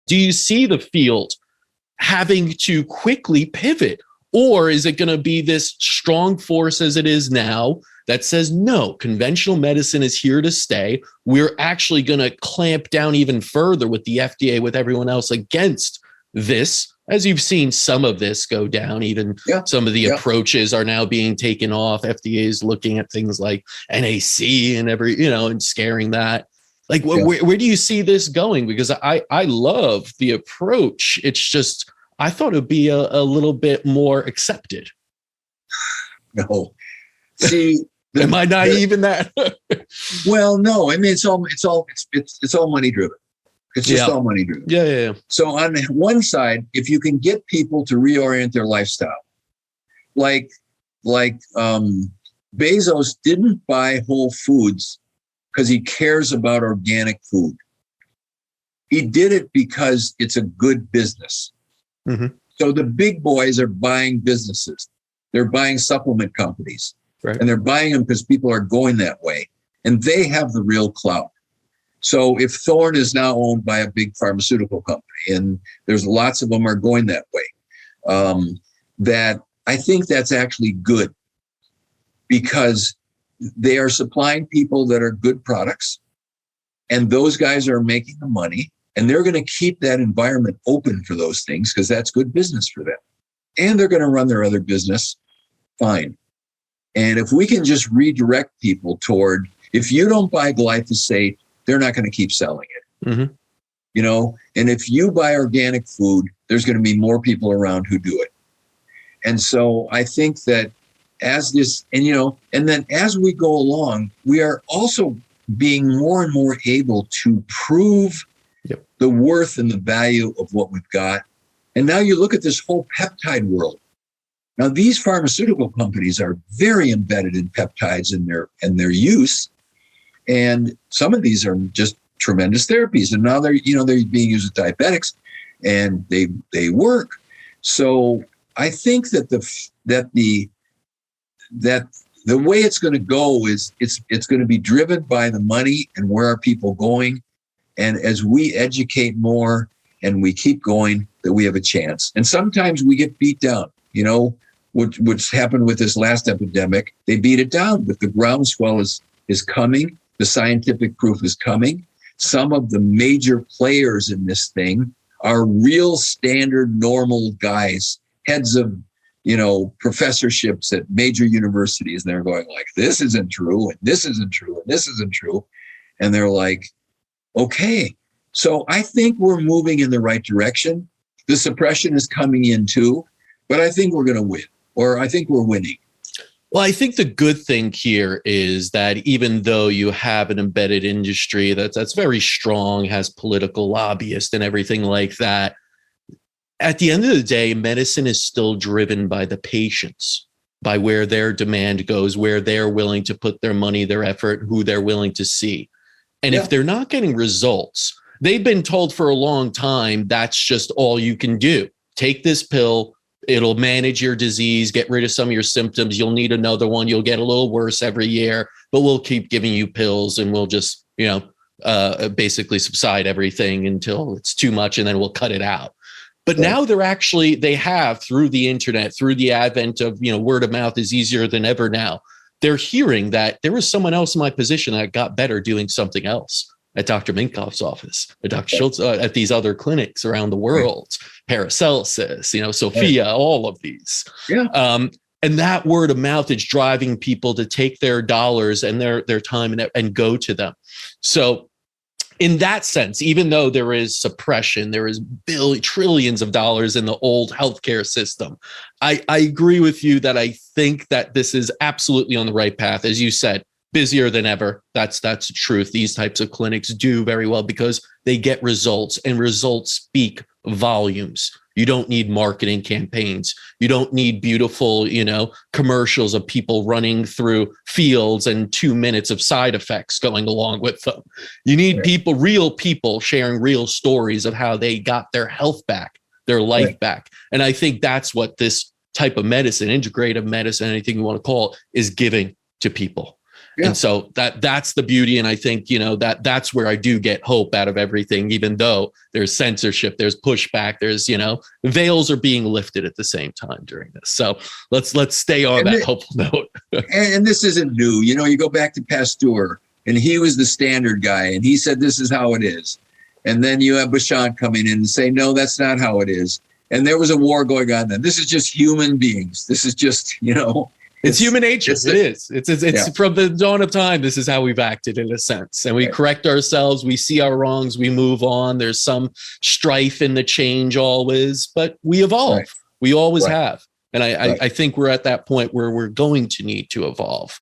Do you see the field having to quickly pivot? Or is it going to be this strong force as it is now that says, no, conventional medicine is here to stay. We're actually going to clamp down even further with the FDA, with everyone else against this, as you've seen some of this go down. Even some of the approaches are now being taken off. FDA is looking at things like NAC and and scaring that. Like, where do you see this going? Because I love the approach. It's just, I thought it would be a little bit more accepted. No. See, am I naive in that? Well, no. I mean, it's all money driven. It's just all money driven. Yeah. So on one side, if you can get people to reorient their lifestyle, like Bezos didn't buy Whole Foods because he cares about organic food. He did it because it's a good business. Mm-hmm. So the big boys are buying businesses. They're buying supplement companies. Right. And they're buying them because people are going that way. And they have the real clout. So if Thorne is now owned by a big pharmaceutical company, and there's lots of them are going that way, that I think that's actually good, because they are supplying people that are good products, and those guys are making the money, and they're going to keep that environment open for those things because that's good business for them. And they're going to run their other business fine. And if we can just redirect people toward, if you don't buy glyphosate, they're not going to keep selling it. Mm-hmm. And if you buy organic food, there's going to be more people around who do it. And so I think that as this, and then as we go along, we are also being more and more able to prove the worth and the value of what we've got. And now you look at this whole peptide world. Now, these pharmaceutical companies are very embedded in peptides and their use. And some of these are just tremendous therapies. And now they're being used with diabetics, and they work. So I think that the way it's going to go is it's going to be driven by the money and where are people going. And as we educate more and we keep going, that we have a chance. And sometimes we get beat down, which happened with this last epidemic. They beat it down, but the groundswell is coming. The scientific proof is coming. Some of the major players in this thing are real standard, normal guys, heads of, professorships at major universities. And they're going like, this isn't true, and this isn't true, and this isn't true. And they're like, okay. So I think we're moving in the right direction. The suppression is coming in too, but I think we're going to win, or I think we're winning. Well, I think the good thing here is that even though you have an embedded industry that's very strong, has political lobbyists and everything like that, at the end of the day, medicine is still driven by the patients, by where their demand goes, where they're willing to put their money, their effort, who they're willing to see. And if they're not getting results, they've been told for a long time, that's just all you can do. Take this pill. It'll manage your disease, get rid of some of your symptoms. You'll need another one. You'll get a little worse every year, but we'll keep giving you pills, and we'll just, basically subside everything until it's too much, and then we'll cut it out. But now they have, through the internet, through the advent of, word of mouth is easier than ever now. They're hearing that there was someone else in my position that got better doing something else at Dr. Minkoff's office, at Dr. Schultz, at these other clinics around the world, Paracelsus, Sophia, all of these. Yeah. And that word of mouth is driving people to take their dollars and their time and go to them. So in that sense, even though there is suppression, there is trillions of dollars in the old healthcare system, I agree with you that I think that this is absolutely on the right path. As you said, busier than ever. That's the truth. These types of clinics do very well because they get results, and results speak volumes. You don't need marketing campaigns. You don't need beautiful, commercials of people running through fields and 2 minutes of side effects going along with them. You need real people sharing real stories of how they got their health back, their life back. And I think that's what this type of medicine, integrative medicine, anything you want to call it, is giving to people. Yeah. And so that's the beauty. And I think, that's where I do get hope out of everything, even though there's censorship, there's pushback, there's, veils are being lifted at the same time during this. So let's stay on that hopeful note. And this isn't new. You go back to Pasteur, and he was the standard guy, and he said, this is how it is. And then you have Bouchon coming in and say, no, that's not how it is. And there was a war going on then. This is just human beings. This is just, it's human nature. It's from the dawn of time. This is how we've acted in a sense. And we correct ourselves. We see our wrongs. We move on. There's some strife in the change always, but we evolve. Right. We always have. And I think we're at that point where we're going to need to evolve.